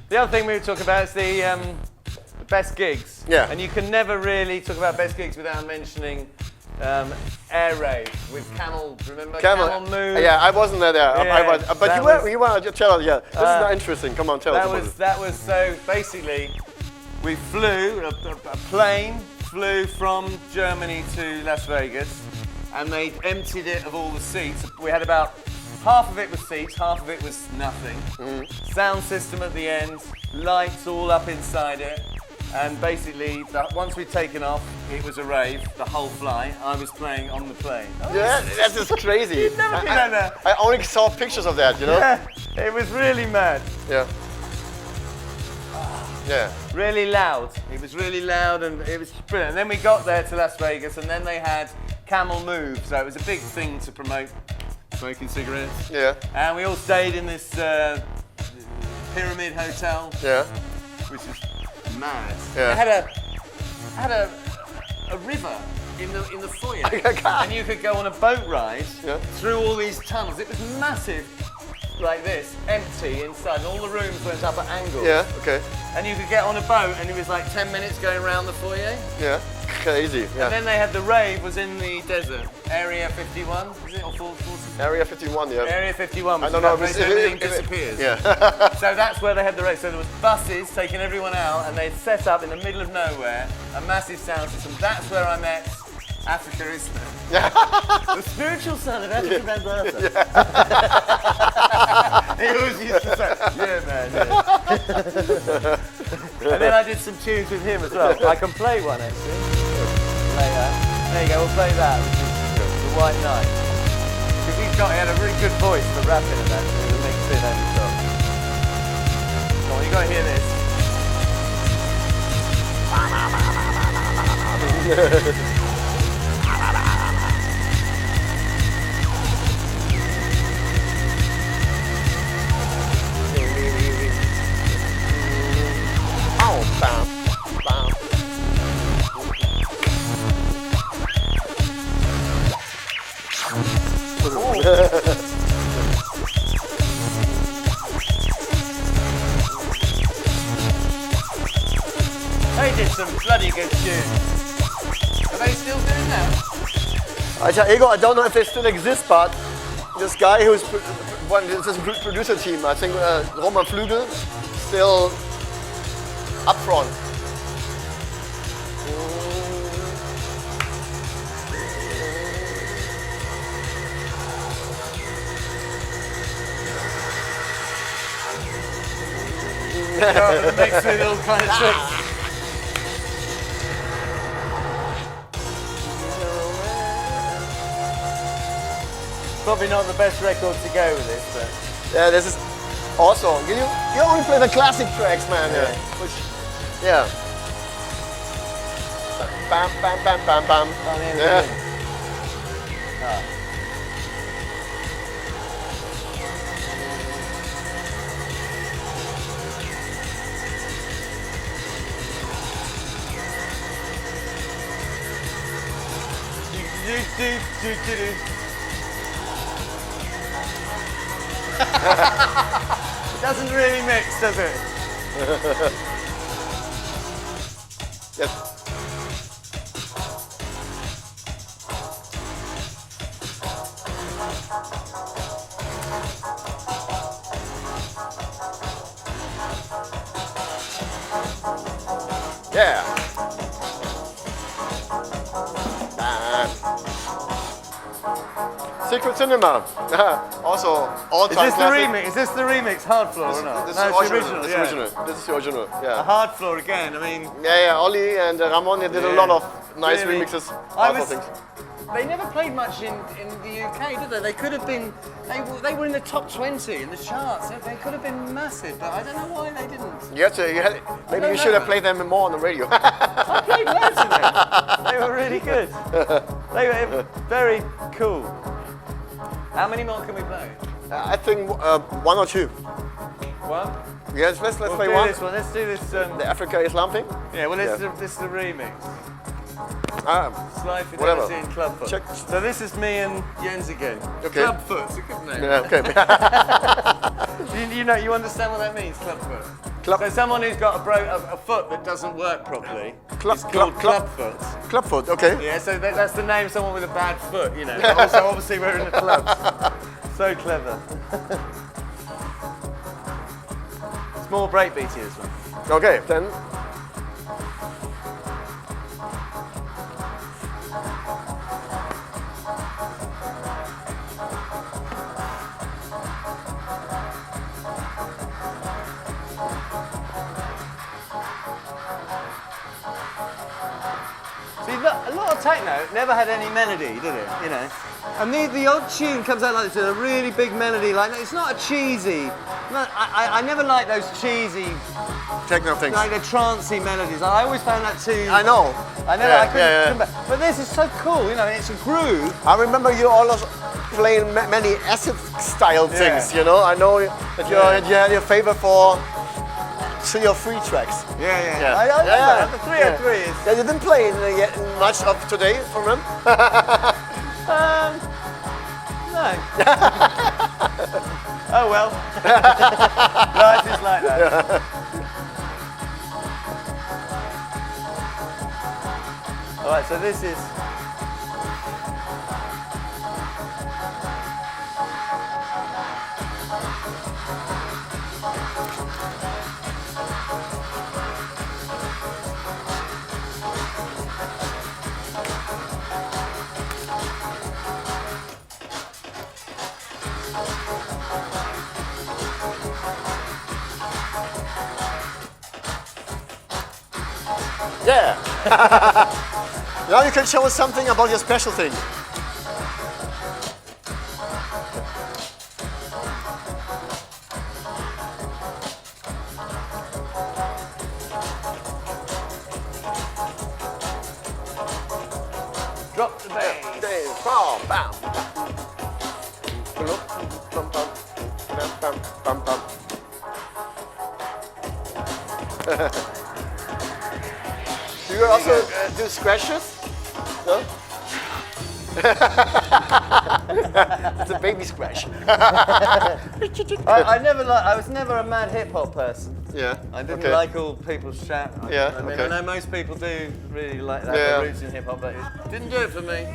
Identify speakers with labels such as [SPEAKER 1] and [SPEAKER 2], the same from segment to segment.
[SPEAKER 1] The other thing we were talking about is the best gigs.
[SPEAKER 2] Yeah.
[SPEAKER 1] And you can never really talk about best gigs without mentioning Air Rave with Camel. Remember Camel Move?
[SPEAKER 2] Yeah, I wasn't there.
[SPEAKER 1] Yeah,
[SPEAKER 2] But you were to tell us. Yeah, this is not interesting. Come on, tell us.
[SPEAKER 1] That was so basically, we flew a plane flew from Germany to Las Vegas, and they emptied it of all the seats. We had about half of it was seats, half of it was nothing. Sound system at the end, lights all up inside it. And basically, once we'd taken off, it was a rave, the whole flight. I was playing on the plane.
[SPEAKER 2] Yeah, that's just crazy.
[SPEAKER 1] You've never been on there.
[SPEAKER 2] I only saw pictures of that, you know?
[SPEAKER 1] Yeah, it was really mad.
[SPEAKER 2] Yeah. Yeah.
[SPEAKER 1] Really loud. It was really loud and it was brilliant. And then we got there to Las Vegas and then they had Camel Move. So it was a big thing to promote smoking cigarettes.
[SPEAKER 2] Yeah.
[SPEAKER 1] And we all stayed in this pyramid hotel.
[SPEAKER 2] Yeah.
[SPEAKER 1] Which is mad.
[SPEAKER 2] Yeah.
[SPEAKER 1] It had a river in the foyer, and you could go on a boat ride through all these tunnels. It was massive, like this, empty inside. All the rooms went up at angles.
[SPEAKER 2] Yeah. Okay.
[SPEAKER 1] And you could get on a boat, and it was like 10 minutes going around the foyer.
[SPEAKER 2] Yeah. Crazy. Yeah.
[SPEAKER 1] And then they had the rave was in the desert, Area 51, is it or 40?
[SPEAKER 2] Area 51. Yeah.
[SPEAKER 1] Area 51.
[SPEAKER 2] I don't know.
[SPEAKER 1] If everything disappears.
[SPEAKER 2] Yeah.
[SPEAKER 1] So that's where they had the rave. So there was buses taking everyone out, and they set up in the middle of nowhere a massive sound system. That's where I met Africa Islam. The spiritual son of Africa Bambata. He always used to say, yeah man, yeah. And then I did some tunes with him as well. I can play one actually. Later. There you go, we'll play that, which is The White Knight. Because he had a really good voice for rapping and that, so it makes it over the top. Come on, you gotta hear this. They did some bloody good tunes. Are they still doing that?
[SPEAKER 2] Alter Ego, I don't know if they still exist, but this guy who's this is a producer team, I think Roman Flügel, still up front.
[SPEAKER 1] Mixing all kind of tricks. Probably not the best record to go with this, but
[SPEAKER 2] yeah, this is also you only play the classic tracks, man.
[SPEAKER 1] Yeah.
[SPEAKER 2] Yeah. Bam, bam, bam, bam, bam. Yeah.
[SPEAKER 1] It doesn't really mix, does it?
[SPEAKER 2] Yes. Yeah. Secret Cinema. Also, all time.
[SPEAKER 1] Is this the remix? Is this the remix? Hard Floor or not?
[SPEAKER 2] This
[SPEAKER 1] No,
[SPEAKER 2] is
[SPEAKER 1] it's
[SPEAKER 2] the original.
[SPEAKER 1] yeah.
[SPEAKER 2] This is the original.
[SPEAKER 1] A
[SPEAKER 2] Yeah.
[SPEAKER 1] Hard Floor again. I mean,
[SPEAKER 2] Yeah. Ollie and Ramon, they did a lot of nice
[SPEAKER 1] Really?
[SPEAKER 2] remixes.
[SPEAKER 1] I
[SPEAKER 2] Also
[SPEAKER 1] was-
[SPEAKER 2] things.
[SPEAKER 1] they never played much in the UK, did they? They could have been. They were in the top 20 in the charts. They could have been massive, but I don't know why they didn't.
[SPEAKER 2] Maybe you should have played them more on the radio.
[SPEAKER 1] I played loads of them. They were really good. They were very cool. How many more can we play?
[SPEAKER 2] I think one or two.
[SPEAKER 1] One?
[SPEAKER 2] Yes, let's
[SPEAKER 1] We'll
[SPEAKER 2] play
[SPEAKER 1] do
[SPEAKER 2] one.
[SPEAKER 1] this one. Let's do this.
[SPEAKER 2] The Africa Islam thing.
[SPEAKER 1] Yeah, well, this
[SPEAKER 2] Yeah.
[SPEAKER 1] is the remix.
[SPEAKER 2] Whatever.
[SPEAKER 1] Slide Fidelity and Clubfoot.
[SPEAKER 2] Check.
[SPEAKER 1] So this is me and Jens again.
[SPEAKER 2] Okay.
[SPEAKER 1] Clubfoot, it's a good name.
[SPEAKER 2] Yeah, okay.
[SPEAKER 1] You understand what that means, Clubfoot? So someone who's got a foot that doesn't work properly is called clubfoot.
[SPEAKER 2] Clubfoot, okay.
[SPEAKER 1] Yeah, so that's the name of someone with a bad foot, you know. But also, obviously, we're in the clubs. So clever. Small breakbeat here as well.
[SPEAKER 2] Okay, then.
[SPEAKER 1] See, a lot of techno never had any melody, did it? You know, and the odd tune comes out like this, a really big melody. Like it's not a cheesy. I never liked those cheesy
[SPEAKER 2] Techno things.
[SPEAKER 1] like the trancey melodies. I always found that too.
[SPEAKER 2] I know.
[SPEAKER 1] I couldn't. But this is so cool. You know, it's a groove.
[SPEAKER 2] I remember you always playing many acid style things. You know, I know that you had your favor for 3 or 3 tracks.
[SPEAKER 1] Yeah. I remember the 303 is.
[SPEAKER 2] Yeah, you didn't play yet much of today from him.
[SPEAKER 1] No. Oh well. Life is like that. All right, so this is.
[SPEAKER 2] Yeah. Now you can show us something about your special thing.
[SPEAKER 1] Drop the bass.
[SPEAKER 2] Bam. Bam, bam. Do you also do scratches? No? It's a baby scratch.
[SPEAKER 1] I was never a mad hip hop person.
[SPEAKER 2] Yeah.
[SPEAKER 1] I didn't like all people shout. I mean, I know most people do really like that, their roots in hip hop, but it didn't do it for me.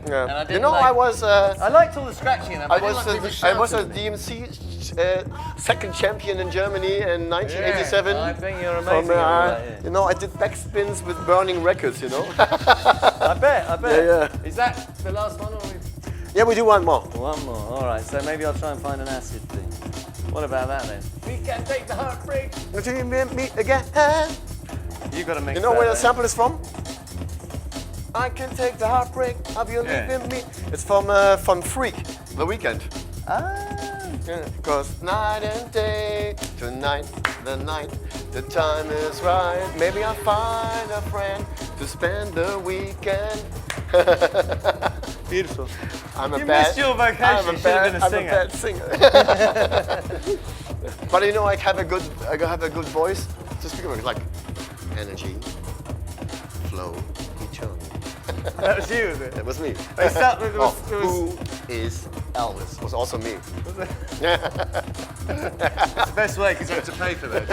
[SPEAKER 2] Yeah.
[SPEAKER 1] And I didn't
[SPEAKER 2] you know, I was.
[SPEAKER 1] I liked all the scratching in them.
[SPEAKER 2] I was a DMC second champion in Germany in 1987.
[SPEAKER 1] I think you're amazing.
[SPEAKER 2] You know, I did backspins with burning records. You know.
[SPEAKER 1] I bet.
[SPEAKER 2] Yeah.
[SPEAKER 1] Is that the last one, or?
[SPEAKER 2] Yeah, we do one more.
[SPEAKER 1] One more. All right. So maybe I'll try and find an acid thing. What about that then? We can take the heartbreak.
[SPEAKER 2] Until you meet again.
[SPEAKER 1] You got to mix.
[SPEAKER 2] You know
[SPEAKER 1] that,
[SPEAKER 2] where the sample is from? I can take the heartbreak of you leaving me. It's from Freak, The Weekend. Because night and day, tonight, the night, the time is right. Maybe I'll find a friend to spend the weekend.
[SPEAKER 1] Beautiful.
[SPEAKER 2] You
[SPEAKER 1] missed your vocation. You should have been a singer.
[SPEAKER 2] I'm a bad singer. But you know, I have a good voice to speak about. It's like energy, flow, eternal.
[SPEAKER 1] That was you, was it?
[SPEAKER 2] It was me.
[SPEAKER 1] Who
[SPEAKER 2] is Elvis? It was also me.
[SPEAKER 1] It's the best way because you have to pay for that.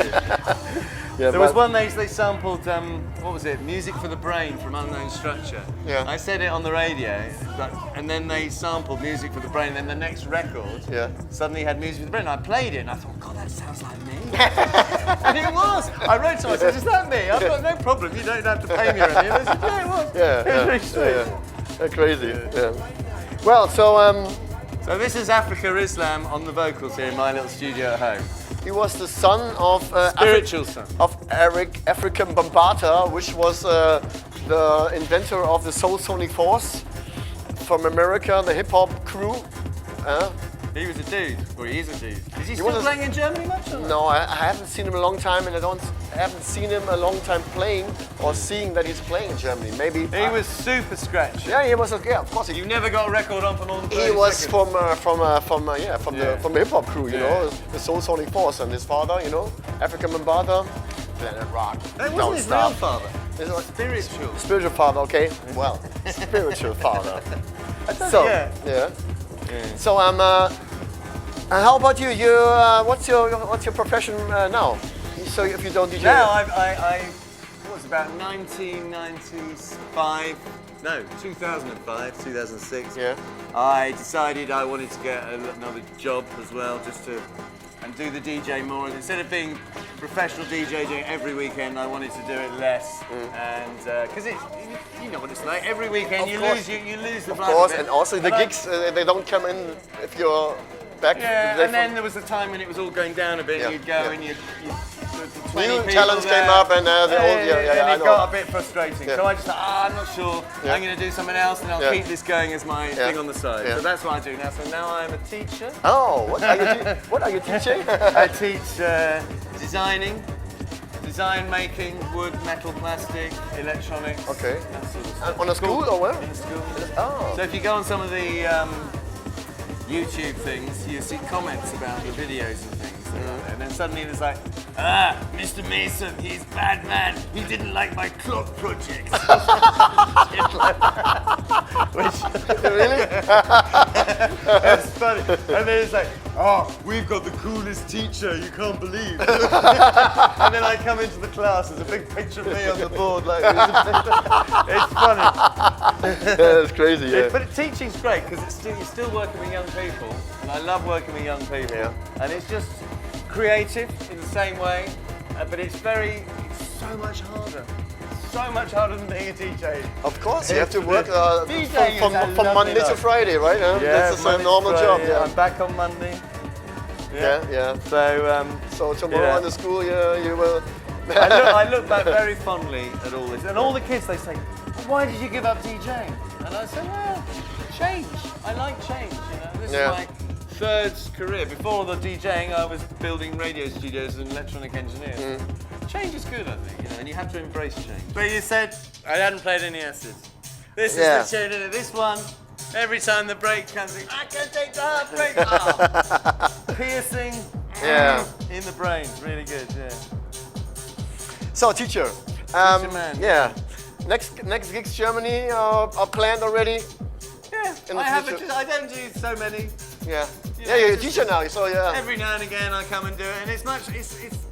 [SPEAKER 2] Yeah,
[SPEAKER 1] there was one they sampled, what was it? Music for the Brain from Unknown Structure.
[SPEAKER 2] Yeah.
[SPEAKER 1] I said it on the radio, and then they sampled Music for the Brain, and then the next record suddenly had Music for the Brain. And I played it, and I thought, God, that sounds like me. And it was. I wrote to them, I said, is that me? I've got no problem, you don't have to pay me or anything. And they said, yeah, it was. It was really sweet.
[SPEAKER 2] Crazy. Yeah. Well, so
[SPEAKER 1] So this is Africa Islam on the vocals here in my little studio at home.
[SPEAKER 2] he was the son of
[SPEAKER 1] Spiritual son.
[SPEAKER 2] Of African Bambata, which was the inventor of the Soul Sonic Force from America, the hip hop crew.
[SPEAKER 1] He was a dude, or he is a dude. Is he still
[SPEAKER 2] was
[SPEAKER 1] playing in Germany much? Or
[SPEAKER 2] No, I haven't seen him a long time, and I haven't seen him a long time playing or seeing that he's playing in Germany. Maybe
[SPEAKER 1] he was super scratchy.
[SPEAKER 2] Yeah, he was. Yeah, of course.
[SPEAKER 1] You never got a record on for more than 30
[SPEAKER 2] He was
[SPEAKER 1] seconds.
[SPEAKER 2] from the hip hop crew, you know, the Soul Sonic Force, and his father, you know, African Bambata, Planet Rock.
[SPEAKER 1] That wasn't his real father.
[SPEAKER 2] Spiritual father, okay. Well, spiritual father.
[SPEAKER 1] Yeah.
[SPEAKER 2] So and how about you? What's your profession now? So if you don't DJ?
[SPEAKER 1] Now I was about 1995, no, 2005, 2006.
[SPEAKER 2] Yeah.
[SPEAKER 1] I decided I wanted to get another job as well, and do the DJ more. Instead of being professional DJ doing it every weekend, I wanted to do it less. And because you know what it's like. Every weekend you lose the vibe. Of
[SPEAKER 2] course, and also the gigs they don't come in if you're back.
[SPEAKER 1] Yeah, and then there was a time when it was all going down a bit.
[SPEAKER 2] Yeah,
[SPEAKER 1] And you'd go and you
[SPEAKER 2] new talents came up, and
[SPEAKER 1] and it got a bit frustrating.
[SPEAKER 2] Yeah.
[SPEAKER 1] So I just thought, I'm not sure.
[SPEAKER 2] Yeah.
[SPEAKER 1] I'm going to do something else, and I'll keep this going as my thing on the side.
[SPEAKER 2] Yeah.
[SPEAKER 1] So that's what I do now. So now I'm a teacher.
[SPEAKER 2] Oh, what are you teaching?
[SPEAKER 1] I teach design making, wood, metal, plastic, electronics.
[SPEAKER 2] Okay.
[SPEAKER 1] That sort of stuff.
[SPEAKER 2] On a school or where?
[SPEAKER 1] In a school.
[SPEAKER 2] Oh.
[SPEAKER 1] So if you go on some of the YouTube things, you see comments about the videos and things. And then suddenly it's like, Mr. Mason, he's bad man. He didn't like my clock project.
[SPEAKER 2] Really?
[SPEAKER 1] That's funny. And then it's like, oh, we've got the coolest teacher, you can't believe. And then I come into the class, there's a big picture of me on the board. Like, it's funny.
[SPEAKER 2] Yeah, that's crazy, yeah.
[SPEAKER 1] But teaching's great because you're still working with young people. And I love working with young people.
[SPEAKER 2] Yeah.
[SPEAKER 1] And it's just creative in the same way, but it's so much harder. So much harder than being a DJ.
[SPEAKER 2] Of course, you have to work
[SPEAKER 1] from
[SPEAKER 2] Monday to Friday, right?
[SPEAKER 1] Yeah,
[SPEAKER 2] that's a normal job. Yeah.
[SPEAKER 1] I'm back on Monday.
[SPEAKER 2] Yeah. So tomorrow in the school, you will.
[SPEAKER 1] I look back very fondly at all this, and all the kids they say, "Why did you give up DJing?" And I say, "Well, change. I like change. You know, this is my third career. Before the DJing, I was building radio studios as an electronic engineer. Change is good, I think, you know, and you have to embrace change. But you said I hadn't played any S's. This is the tune. This one, every time the break comes in, I can take the heartbreak. Piercing in the brain. Really good, yeah.
[SPEAKER 2] So, teacher.
[SPEAKER 1] Teacher man.
[SPEAKER 2] Yeah. Next gigs Germany are planned already?
[SPEAKER 1] Yeah, I don't do so many.
[SPEAKER 2] Yeah. You're a teacher now, so
[SPEAKER 1] Every now and again I come and do it, and it's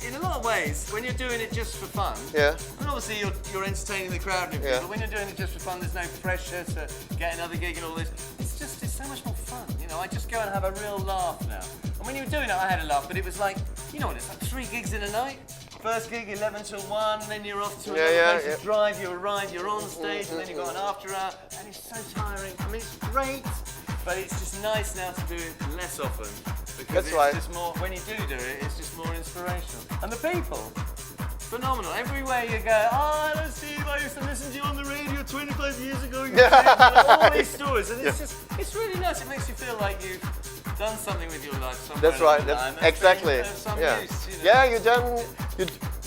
[SPEAKER 1] in a lot of ways, when you're doing it just for fun, and obviously you're entertaining the crowd and everything, but when you're doing it just for fun, there's no pressure to get another gig and all this. It's so much more fun, you know, I just go and have a real laugh now. And when you were doing it, I had a laugh, but it was like, you know what, it's like 3 gigs in a night. First gig, 11 till 1, and then you're off to another place to drive, you arrive, you're on stage, and then you've got an after hour, and it's so tiring. I mean, it's great, but it's just nice now to do it less often. Because it's just more, when you do it, it's just more inspirational. And the people, phenomenal. Everywhere you go, hello Steve, I used to listen to you on the radio 25 years ago. All these stories, and it's really nice. It makes you feel like you've done something with your life somewhere.
[SPEAKER 2] That's right. That's exactly.
[SPEAKER 1] Use, you know?
[SPEAKER 2] Yeah,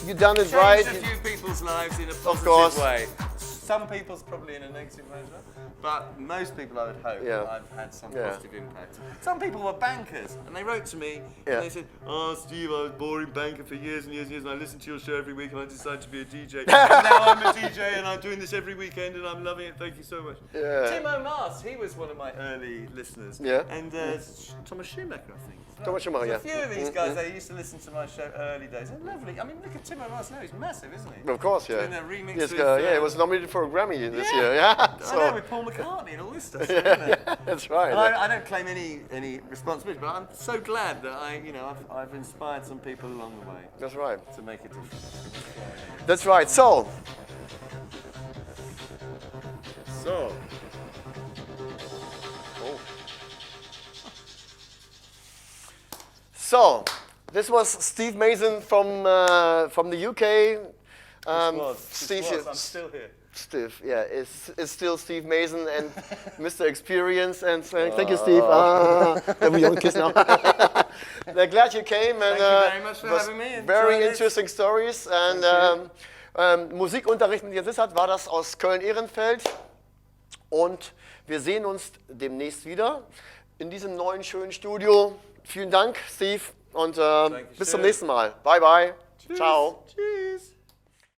[SPEAKER 2] you done it right.
[SPEAKER 1] Changed a few people's lives in a positive way. Some people's probably in a negative way as well, but most people, I would hope, I've had some positive impact. Some people were bankers, and they wrote to me, and they said, "Oh, Steve, I was a boring banker for years and years and years, and I listened to your show every week, and I decided to be a DJ. And now I'm a DJ, and I'm doing this every weekend, and I'm loving it. Thank you so much."
[SPEAKER 2] Yeah.
[SPEAKER 1] Tim O'Mars, he was one of my early listeners.
[SPEAKER 2] Yeah.
[SPEAKER 1] And Thomas Schumacher, I think.
[SPEAKER 2] Thomas Schumacher,
[SPEAKER 1] A few of these guys, they used to listen to my show early days. They're lovely. I mean, look at Tim O'Mars now. He's massive, isn't he?
[SPEAKER 2] Of course,
[SPEAKER 1] Doing that remix with,
[SPEAKER 2] he was nominated for a Grammy this year. Yeah.
[SPEAKER 1] I know, with Paul McCartney and all this stuff. Isn't it?
[SPEAKER 2] That's right.
[SPEAKER 1] And I don't claim any responsibility, but I'm so glad that I've inspired some people along the way.
[SPEAKER 2] That's right.
[SPEAKER 1] To make a difference.
[SPEAKER 2] That's right. So. So, this was Steve Mason from the UK.
[SPEAKER 1] Steve, I'm still here.
[SPEAKER 2] Steve, it's still Steve Mason and Mr. Experience. And thank you, Steve. We don't kiss now. They're glad you came. And,
[SPEAKER 1] thank you very much for having me.
[SPEAKER 2] Very interesting stories. And Musikunterricht mit Jens Lissat war das aus Köln-Ehrenfeld. Und wir sehen uns demnächst wieder in diesem neuen schönen Studio. Vielen Dank, Steve, und bis zum nächsten Mal. Bye, bye.
[SPEAKER 1] Tschüss.
[SPEAKER 2] Ciao.
[SPEAKER 1] Tschüss.